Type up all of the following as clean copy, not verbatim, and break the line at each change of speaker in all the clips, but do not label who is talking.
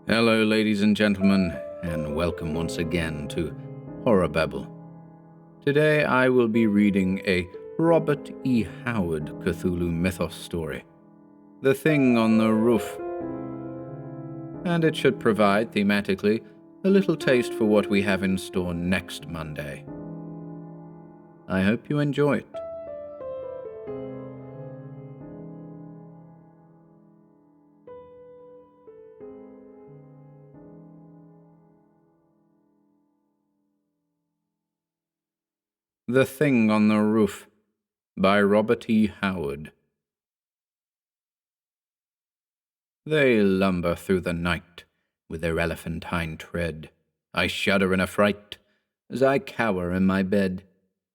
Hello, ladies and gentlemen, and welcome once again to HorrorBabble. Today I will be reading a Robert E. Howard Cthulhu Mythos story, The Thing on the Roof. And it should provide, thematically, a little taste for what we have in store next Monday. I hope you enjoy it. The Thing on the Roof by Robert E. Howard. They lumber through the night with their elephantine tread. I shudder in affright as I cower in my bed.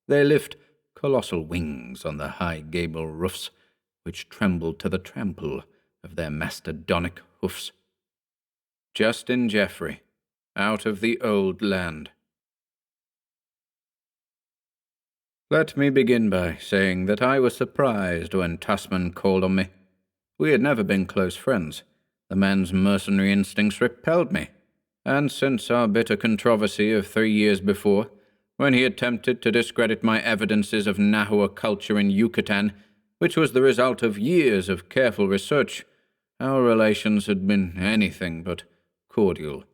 They lift colossal wings on the high gable roofs, which tremble to the trample of their mastodonic hoofs. Justin Jeffrey, out of the old land. Let me begin by saying that I was surprised when Tussman called on me. We had never been close friends. The man's mercenary instincts repelled me, and since our bitter controversy of 3 years before, when he attempted to discredit my evidences of Nahua culture in Yucatan, which was the result of years of careful research, our relations had been anything but cordial.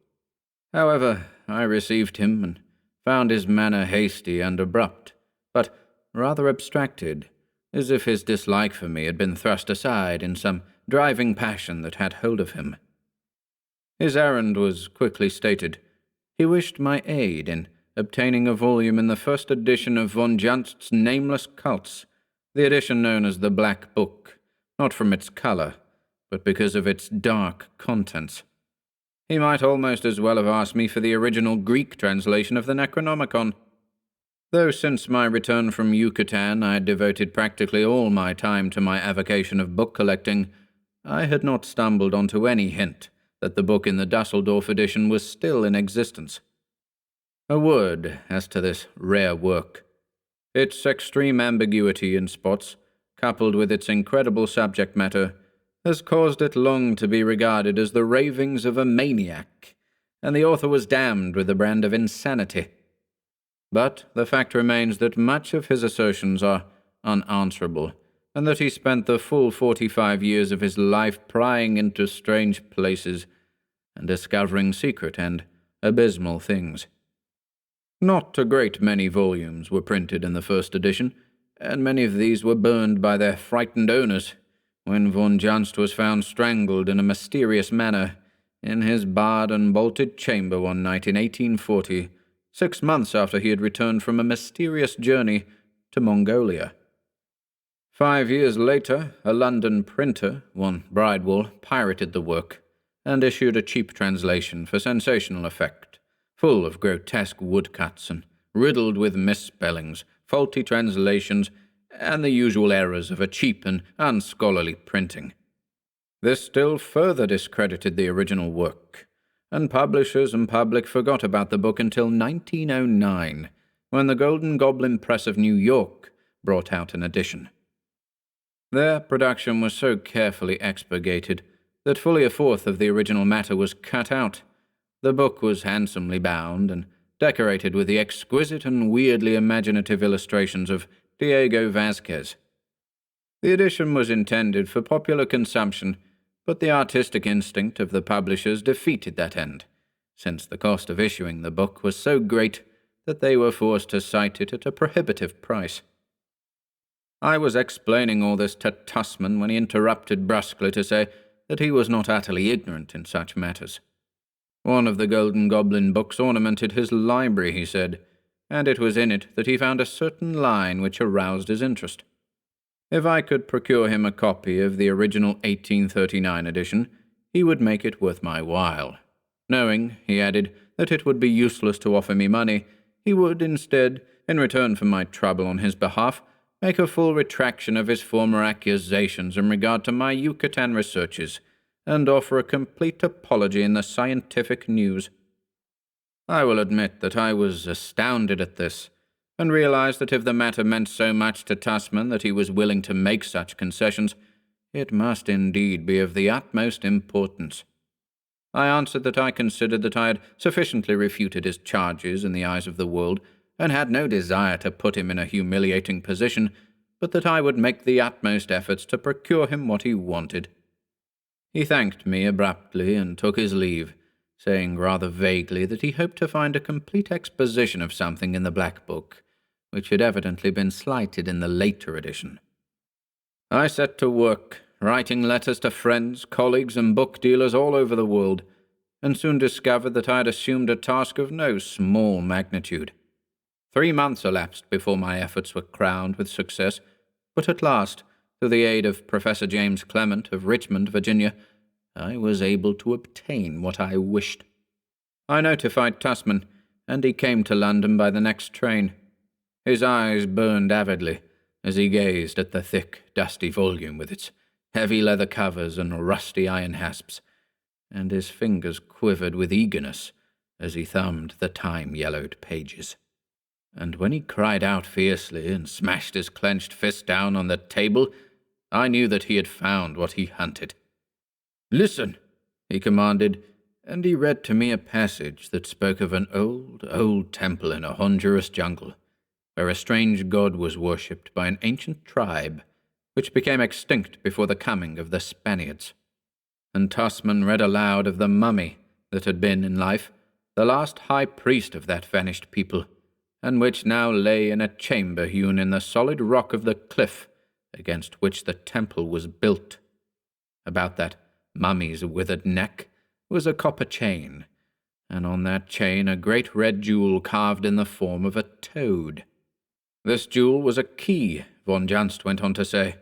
However, I received him and found his manner hasty and abrupt, but rather abstracted, as if his dislike for me had been thrust aside in some driving passion that had hold of him. His errand was quickly stated. He wished my aid in obtaining a volume in the first edition of von Junst's Nameless Cults, the edition known as the Black Book, not from its color, but because of its dark contents. He might almost as well have asked me for the original Greek translation of the Necronomicon. Though since my return from Yucatan I had devoted practically all my time to my avocation of book collecting, I had not stumbled onto any hint that the book in the Dusseldorf edition was still in existence. A word as to this rare work. Its extreme ambiguity in spots, coupled with its incredible subject matter, has caused it long to be regarded as the ravings of a maniac, and the author was damned with the brand of insanity. But the fact remains that much of his assertions are unanswerable, and that he spent the full 45 years of his life prying into strange places and discovering secret and abysmal things. Not a great many volumes were printed in the first edition, and many of these were burned by their frightened owners when von Junst was found strangled in a mysterious manner in his barred and bolted chamber one night in 1840, 6 months after he had returned from a mysterious journey to Mongolia. 5 years later, a London printer, one Bridewell, pirated the work and issued a cheap translation for sensational effect, full of grotesque woodcuts and riddled with misspellings, faulty translations, and the usual errors of a cheap and unscholarly printing. This still further discredited the original work, and publishers and public forgot about the book until 1909, when the Golden Goblin Press of New York brought out an edition. Their production was so carefully expurgated that fully a fourth of the original matter was cut out. The book was handsomely bound and decorated with the exquisite and weirdly imaginative illustrations of Diego Vazquez. The edition was intended for popular consumption, but the artistic instinct of the publishers defeated that end, since the cost of issuing the book was so great that they were forced to cite it at a prohibitive price. I was explaining all this to Tussman when he interrupted brusquely to say that he was not utterly ignorant in such matters. One of the Golden Goblin books ornamented his library, he said, and it was in it that he found a certain line which aroused his interest. If I could procure him a copy of the original 1839 edition, he would make it worth my while. Knowing, he added, that it would be useless to offer me money, he would instead, in return for my trouble on his behalf, make a full retraction of his former accusations in regard to my Yucatan researches, and offer a complete apology in the Scientific News. I will admit that I was astounded at this, and realized that if the matter meant so much to Tussman that he was willing to make such concessions, it must indeed be of the utmost importance. I answered that I considered that I had sufficiently refuted his charges in the eyes of the world, and had no desire to put him in a humiliating position, but that I would make the utmost efforts to procure him what he wanted. He thanked me abruptly and took his leave, saying rather vaguely that he hoped to find a complete exposition of something in the Black Book, which had evidently been slighted in the later edition. I set to work, writing letters to friends, colleagues, and book dealers all over the world, and soon discovered that I had assumed a task of no small magnitude. 3 months elapsed before my efforts were crowned with success, but at last, through the aid of Professor James Clement of Richmond, Virginia, I was able to obtain what I wished. I notified Tasman, and he came to London by the next train. His eyes burned avidly as he gazed at the thick, dusty volume with its heavy leather covers and rusty iron hasps, and his fingers quivered with eagerness as he thumbed the time-yellowed pages. And when he cried out fiercely and smashed his clenched fist down on the table, I knew that he had found what he hunted. "Listen," he commanded, and he read to me a passage that spoke of an old, old temple in a Honduras jungle, where a strange god was worshipped by an ancient tribe, which became extinct before the coming of the Spaniards. And Tasman read aloud of the mummy that had been, in life, the last high priest of that vanished people, and which now lay in a chamber hewn in the solid rock of the cliff against which the temple was built. About that mummy's withered neck was a copper chain, and on that chain a great red jewel carved in the form of a toad. This jewel was a key, von Janst went on to say,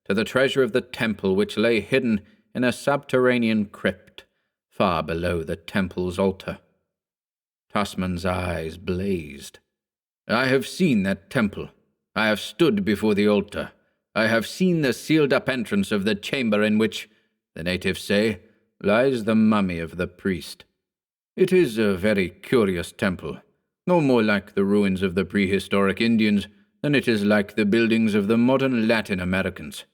to the treasure of the temple which lay hidden in a subterranean crypt far below the temple's altar. Tasman's eyes blazed. "I have seen that temple. I have stood before the altar. I have seen the sealed-up entrance of the chamber in which, the natives say, lies the mummy of the priest. It is a very curious temple, no more like the ruins of the prehistoric Indians than it is like the buildings of the modern Latin Americans.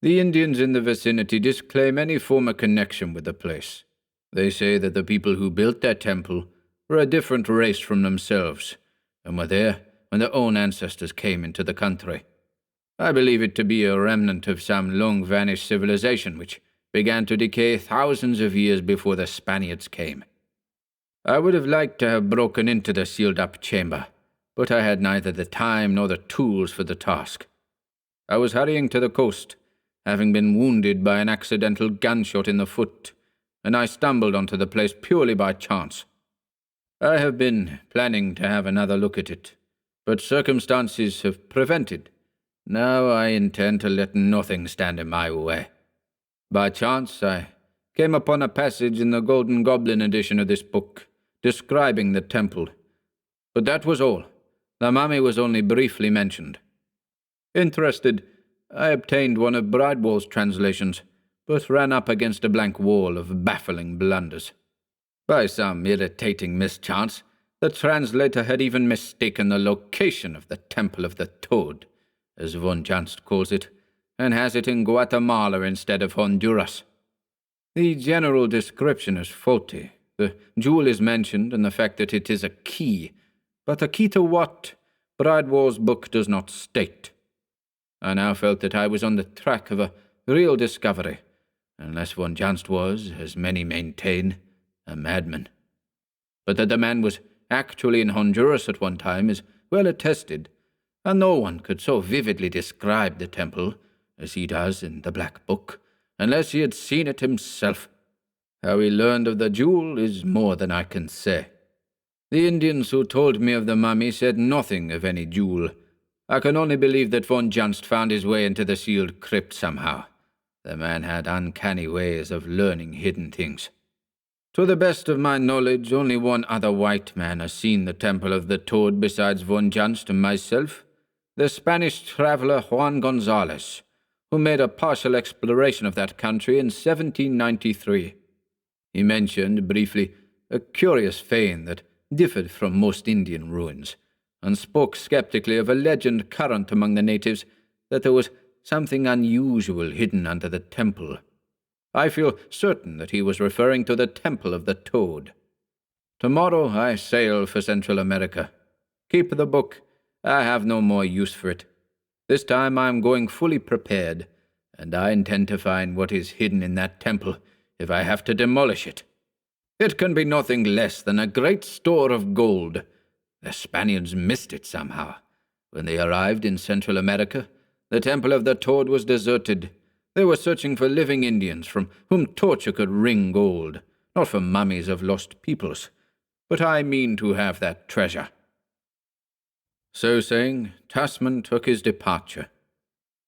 The Indians in the vicinity disclaim any former connection with the place. They say that the people who built that temple were a different race from themselves, and were there when their own ancestors came into the country. I believe it to be a remnant of some long-vanished civilization which began to decay thousands of years before the Spaniards came. I would have liked to have broken into the sealed-up chamber, but I had neither the time nor the tools for the task. I was hurrying to the coast, having been wounded by an accidental gunshot in the foot, and I stumbled onto the place purely by chance. I have been planning to have another look at it, but circumstances have prevented. Now I intend to let nothing stand in my way. By chance, I came upon a passage in the Golden Goblin edition of this book, describing the temple. But that was all. The mummy was only briefly mentioned. Interested, I obtained one of Bridewell's translations, but ran up against a blank wall of baffling blunders. By some irritating mischance, the translator had even mistaken the location of the Temple of the Toad, as von Janst calls it, and has it in Guatemala instead of Honduras. The general description is faulty. The jewel is mentioned and the fact that it is a key, but a key to what, Bridewell's book does not state. I now felt that I was on the track of a real discovery, unless von Janst was, as many maintain, a madman. But that the man was actually in Honduras at one time is well attested, and no one could so vividly describe the temple as he does in the Black Book, unless he had seen it himself. How he learned of the jewel is more than I can say. The Indians who told me of the mummy said nothing of any jewel. I can only believe that von Janst found his way into the sealed crypt somehow. The man had uncanny ways of learning hidden things. To the best of my knowledge, only one other white man has seen the Temple of the Toad besides von Janst and myself, the Spanish traveler Juan Gonzalez, who made a partial exploration of that country in 1793. He mentioned, briefly, a curious fane that differed from most Indian ruins, and spoke skeptically of a legend current among the natives that there was something unusual hidden under the temple. I feel certain that he was referring to the Temple of the Toad. Tomorrow I sail for Central America. Keep the book. I have no more use for it. This time I am going fully prepared, and I intend to find what is hidden in that temple if I have to demolish it. It can be nothing less than a great store of gold. The Spaniards missed it somehow. When they arrived in Central America, the Temple of the Toad was deserted. They were searching for living Indians from whom torture could wring gold, not for mummies of lost peoples. But I mean to have that treasure." So saying, Tasman took his departure.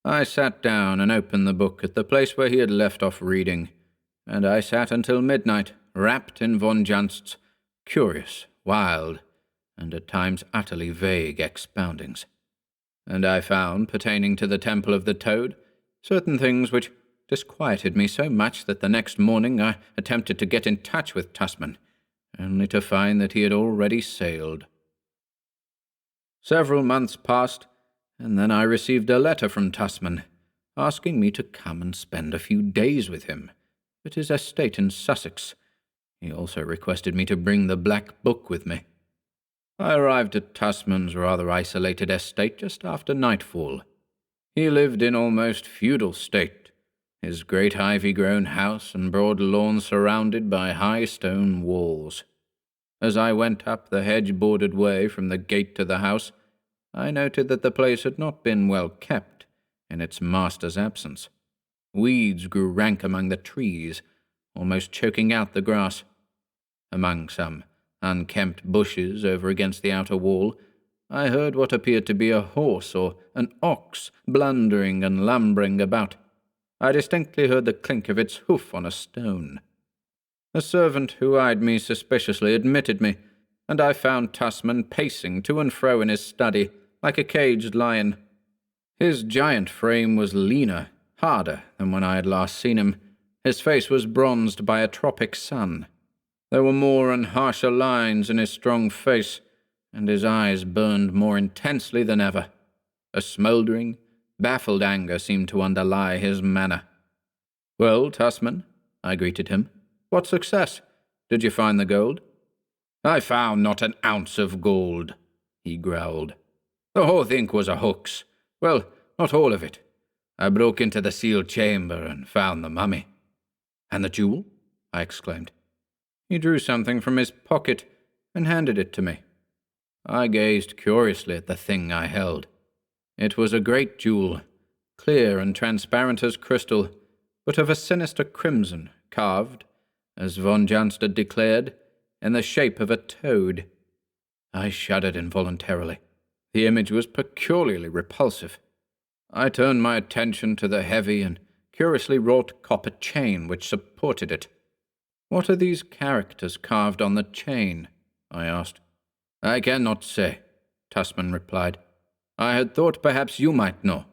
I sat down and opened the book at the place where he had left off reading, and I sat until midnight, wrapped in von Janst's curious, wild, and at times utterly vague expoundings. And I found, pertaining to the Temple of the Toad, certain things which disquieted me so much that the next morning I attempted to get in touch with Tasman, only to find that he had already sailed. Several months passed, and then I received a letter from Tasman, asking me to come and spend a few days with him at his estate in Sussex. He also requested me to bring the Black Book with me. I arrived at Tasman's rather isolated estate just after nightfall. He lived in almost feudal state, his great ivy-grown house and broad lawn surrounded by high stone walls. As I went up the hedge-bordered way from the gate to the house, I noted that the place had not been well kept in its master's absence. Weeds grew rank among the trees, almost choking out the grass. Among some unkempt bushes over against the outer wall, I heard what appeared to be a horse or an ox blundering and lumbering about. I distinctly heard the clink of its hoof on a stone. A servant who eyed me suspiciously admitted me, and I found Tasman pacing to and fro in his study like a caged lion. His giant frame was leaner, harder than when I had last seen him. His face was bronzed by a tropic sun. There were more and harsher lines in his strong face, and his eyes burned more intensely than ever. A smouldering, baffled anger seemed to underlie his manner. "Well, Tasman," I greeted him, "what success? Did you find the gold?" "I found not an ounce of gold," he growled. "The whole thing was a hoax. Well, not all of it. I broke into the sealed chamber and found the mummy." "And the jewel?" I exclaimed. He drew something from his pocket and handed it to me. I gazed curiously at the thing I held. It was a great jewel, clear and transparent as crystal, but of a sinister crimson, carved, as von Janst had declared, in the shape of a toad. I shuddered involuntarily. The image was peculiarly repulsive. I turned my attention to the heavy and curiously wrought copper chain which supported it. "What are these characters carved on the chain?" I asked. "I cannot say," Tasman replied. "I had thought perhaps you might know.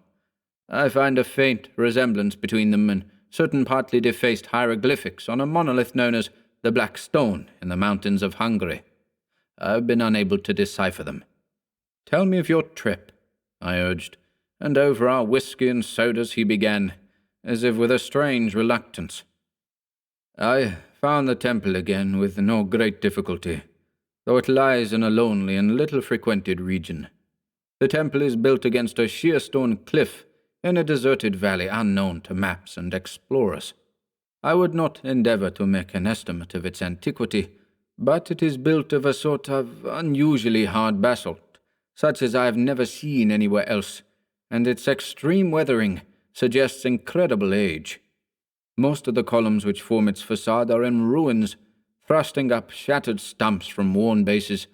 I find a faint resemblance between them and certain partly defaced hieroglyphics on a monolith known as the Black Stone in the mountains of Hungary. I've been unable to decipher them." "Tell me of your trip," I urged, and over our whiskey and sodas he began, as if with a strange reluctance. "I found the temple again with no great difficulty, though it lies in a lonely and little-frequented region. The temple is built against a sheer stone cliff in a deserted valley unknown to maps and explorers. I would not endeavor to make an estimate of its antiquity, but it is built of a sort of unusually hard basalt, such as I have never seen anywhere else, and its extreme weathering suggests incredible age. Most of the columns which form its facade are in ruins, thrusting up shattered stumps from worn bases,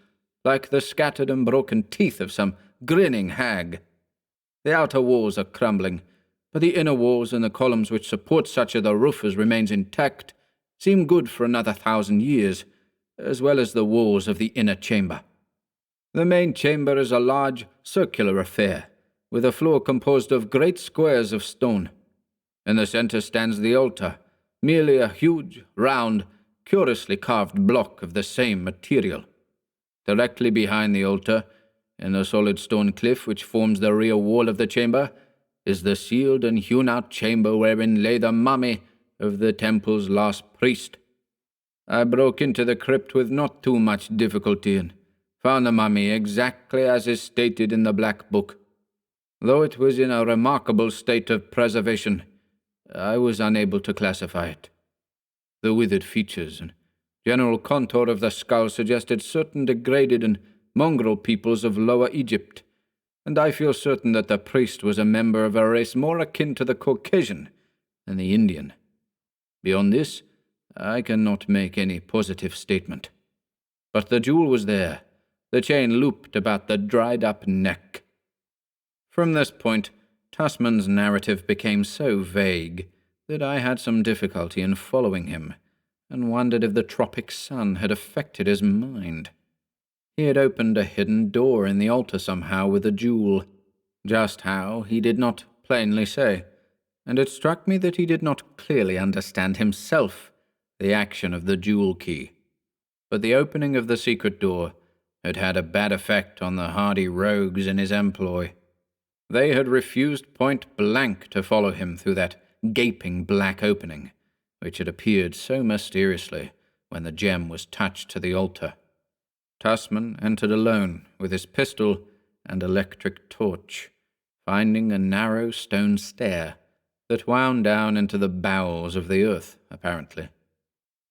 like the scattered and broken teeth of some grinning hag. The outer walls are crumbling, but the inner walls and the columns which support such of the roof as remains intact seem good for another 1,000 years, as well as the walls of the inner chamber. The main chamber is a large, circular affair, with a floor composed of great squares of stone. In the center stands the altar, merely a huge, round, curiously carved block of the same material. Directly behind the altar, in the solid stone cliff which forms the rear wall of the chamber, is the sealed and hewn-out chamber wherein lay the mummy of the temple's last priest. I broke into the crypt with not too much difficulty and found the mummy exactly as is stated in the Black Book. Though it was in a remarkable state of preservation, I was unable to classify it. The withered features and general contour of the skull suggested certain degraded and mongrel peoples of Lower Egypt, and I feel certain that the priest was a member of a race more akin to the Caucasian than the Indian. Beyond this, I cannot make any positive statement. But the jewel was there, the chain looped about the dried-up neck. From this point, Tasman's narrative became so vague that I had some difficulty in following him, and wondered if the tropic sun had affected his mind. He had opened a hidden door in the altar somehow with the jewel. Just how, he did not plainly say, and it struck me that he did not clearly understand himself the action of the jewel key. But the opening of the secret door had had a bad effect on the hardy rogues in his employ. They had refused point-blank to follow him through that gaping black opening, which had appeared so mysteriously when the gem was touched to the altar. Tasman entered alone with his pistol and electric torch, finding a narrow stone stair that wound down into the bowels of the earth, apparently.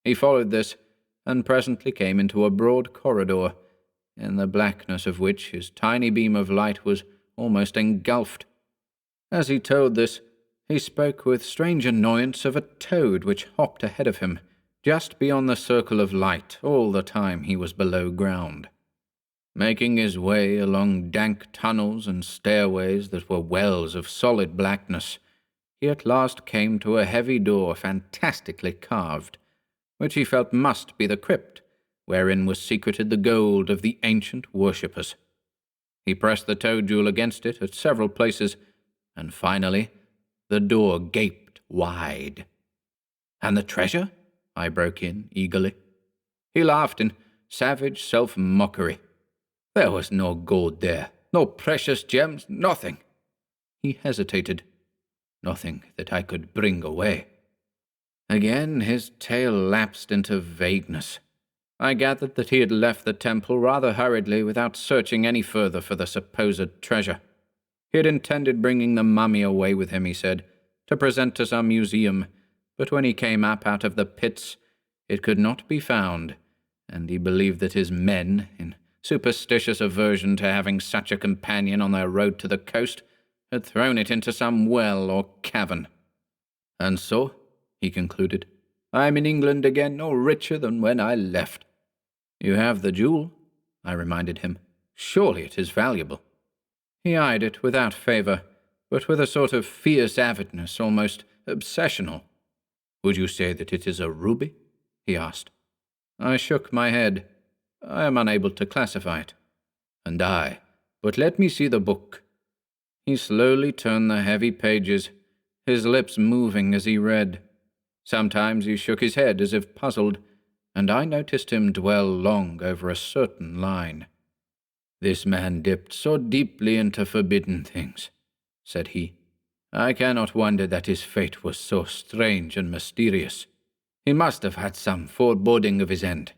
He followed this, and presently came into a broad corridor, in the blackness of which his tiny beam of light was almost engulfed. As he told this, he spoke with strange annoyance of a toad which hopped ahead of him, just beyond the circle of light all the time he was below ground. Making his way along dank tunnels and stairways that were wells of solid blackness, he at last came to a heavy door fantastically carved, which he felt must be the crypt, wherein was secreted the gold of the ancient worshippers. He pressed the toad jewel against it at several places, and finally the door gaped wide. "And the treasure?" I broke in eagerly. He laughed in savage self-mockery. "There was no gold there, no precious gems, nothing." He hesitated. "Nothing that I could bring away." Again his tale lapsed into vagueness. I gathered that he had left the temple rather hurriedly without searching any further for the supposed treasure. He had intended bringing the mummy away with him, he said, to present to some museum, but when he came up out of the pits, it could not be found, and he believed that his men, in superstitious aversion to having such a companion on their road to the coast, had thrown it into some well or cavern. "And so," he concluded, "I am in England again, no richer than when I left." "You have the jewel," I reminded him. "Surely it is valuable." He eyed it without favour, but with a sort of fierce avidness, almost obsessional. "Would you say that it is a ruby?" he asked. I shook my head. "I am unable to classify it." "And I. But let me see the book." He slowly turned the heavy pages, his lips moving as he read. Sometimes he shook his head as if puzzled, and I noticed him dwell long over a certain line. "This man dipped so deeply into forbidden things," said he. "I cannot wonder that his fate was so strange and mysterious. He must have had some foreboding of his end.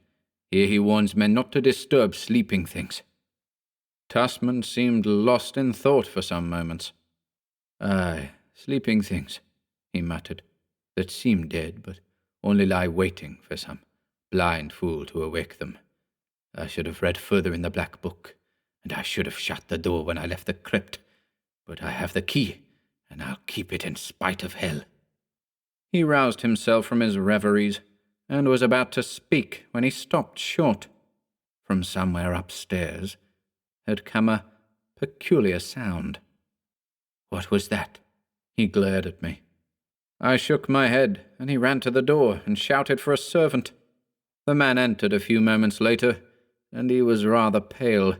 Here he warns men not to disturb sleeping things." Tasman seemed lost in thought for some moments. "Aye, sleeping things," he muttered, "that seem dead, but only lie waiting for some blind fool to awake them. I should have read further in the Black Book, and I should have shut the door when I left the crypt. But I have the key, and I'll keep it in spite of hell." He roused himself from his reveries, and was about to speak when he stopped short. From somewhere upstairs had come a peculiar sound. "What was that?" He glared at me. I shook my head, and he ran to the door and shouted for a servant. The man entered a few moments later, and he was rather pale.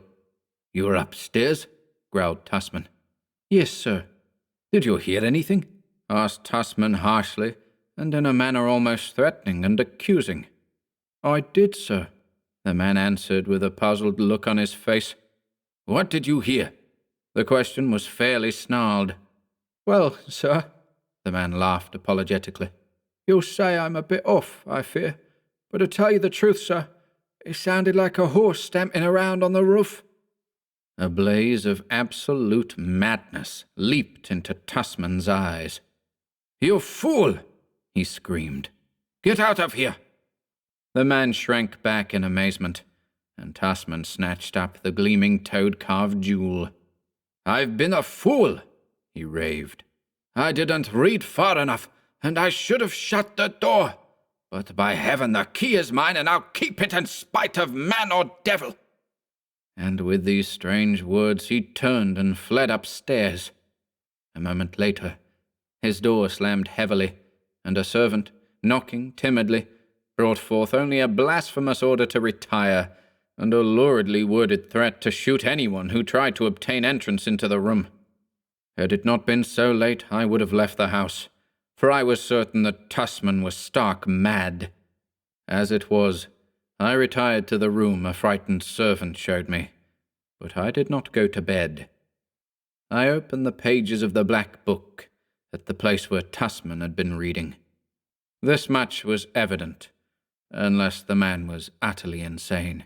"You were upstairs?" growled Tasman. "Yes, sir." "Did you hear anything?" asked Tasman harshly, and in a manner almost threatening and accusing. "I did, sir," the man answered with a puzzled look on his face. "What did you hear?" The question was fairly snarled. "Well, sir," the man laughed apologetically, You'll say I'm a bit off, I fear, but to tell you the truth, sir, it sounded like a horse stamping around on the roof." A blaze of absolute madness leaped into Tussman's eyes. "You fool!" he screamed. "Get out of here!" The man shrank back in amazement, and Tussman snatched up the gleaming toad-carved jewel. "I've been a fool," he raved. "I didn't read far enough, and I should have shut the door. But by heaven, the key is mine, and I'll keep it in spite of man or devil." And with these strange words he turned and fled upstairs. A moment later, his door slammed heavily, and a servant, knocking timidly, brought forth only a blasphemous order to retire, and a luridly worded threat to shoot anyone who tried to obtain entrance into the room. Had it not been so late, I would have left the house, for I was certain that Tussman was stark mad. As it was, I retired to the room a frightened servant showed me, but I did not go to bed. I opened the pages of the black book at the place where Tussman had been reading. This much was evident, unless the man was utterly insane.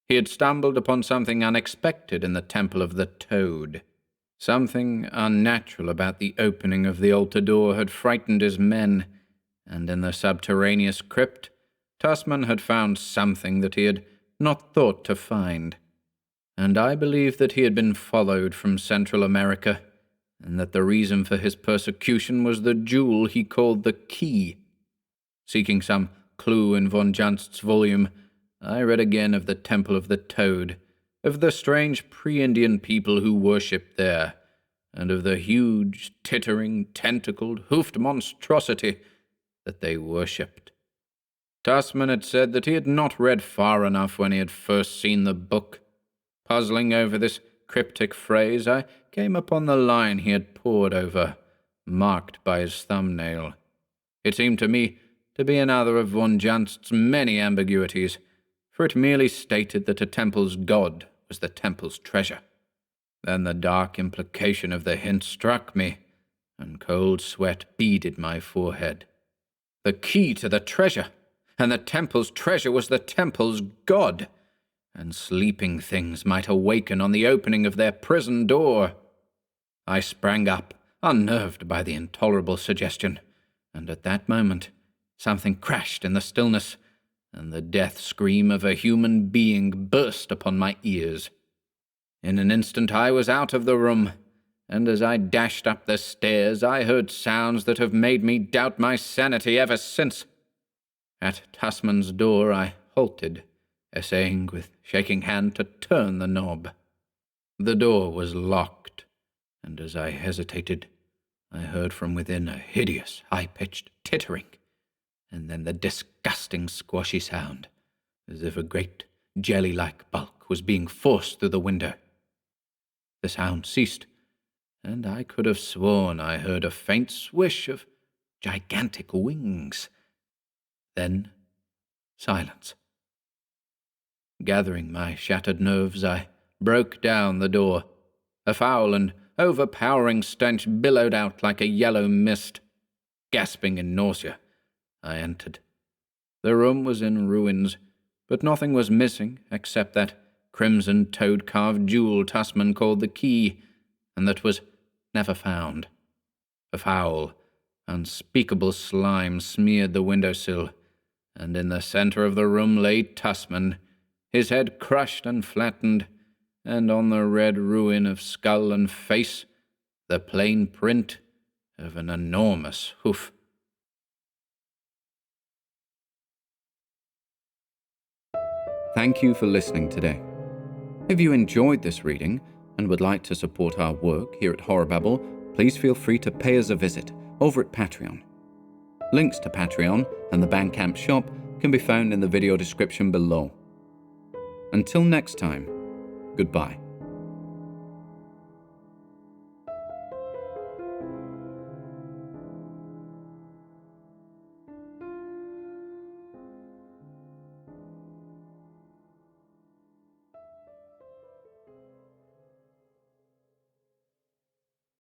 He had stumbled upon something unexpected in the Temple of the Toad. Something unnatural about the opening of the altar door had frightened his men, and in the subterraneous crypt, Tussman had found something that he had not thought to find. And I believe that he had been followed from Central America, and that the reason for his persecution was the jewel he called the key. Seeking some clue in von Junst's volume, I read again of the Temple of the Toad, of the strange pre-Indian people who worshipped there, and of the huge, tittering, tentacled, hoofed monstrosity that they worshipped. Tussman had said that he had not read far enough when he had first seen the book. Puzzling over this cryptic phrase, I came upon the line he had pored over, marked by his thumbnail. It seemed to me to be another of von Junst's many ambiguities, for it merely stated that a temple's god was the temple's treasure. Then the dark implication of the hint struck me, and cold sweat beaded my forehead. The key to the treasure, and the temple's treasure was the temple's god, and sleeping things might awaken on the opening of their prison door. I sprang up, unnerved by the intolerable suggestion, and at that moment something crashed in the stillness, and the death scream of a human being burst upon my ears. In an instant I was out of the room, and as I dashed up the stairs I heard sounds that have made me doubt my sanity ever since. At Tussman's door I halted, essaying with shaking hand to turn the knob. The door was locked, and as I hesitated, I heard from within a hideous, high-pitched tittering, and then the disgusting squashy sound, as if a great jelly-like bulk was being forced through the window. The sound ceased, and I could have sworn I heard a faint swish of gigantic wings. Then silence. Gathering my shattered nerves, I broke down the door. A foul and overpowering stench billowed out like a yellow mist. Gasping in nausea, I entered. The room was in ruins, but nothing was missing except that crimson toad-carved jewel Tussman called the key, and that was never found. A foul, unspeakable slime smeared the windowsill, and in the center of the room lay Tussman, his head crushed and flattened, and on the red ruin of skull and face, the plain print of an enormous hoof. Thank you for listening today. If you enjoyed this reading and would like to support our work here at HorrorBabble, please feel free to pay us a visit over at Patreon. Links to Patreon and the Bandcamp shop can be found in the video description below. Until next time, goodbye.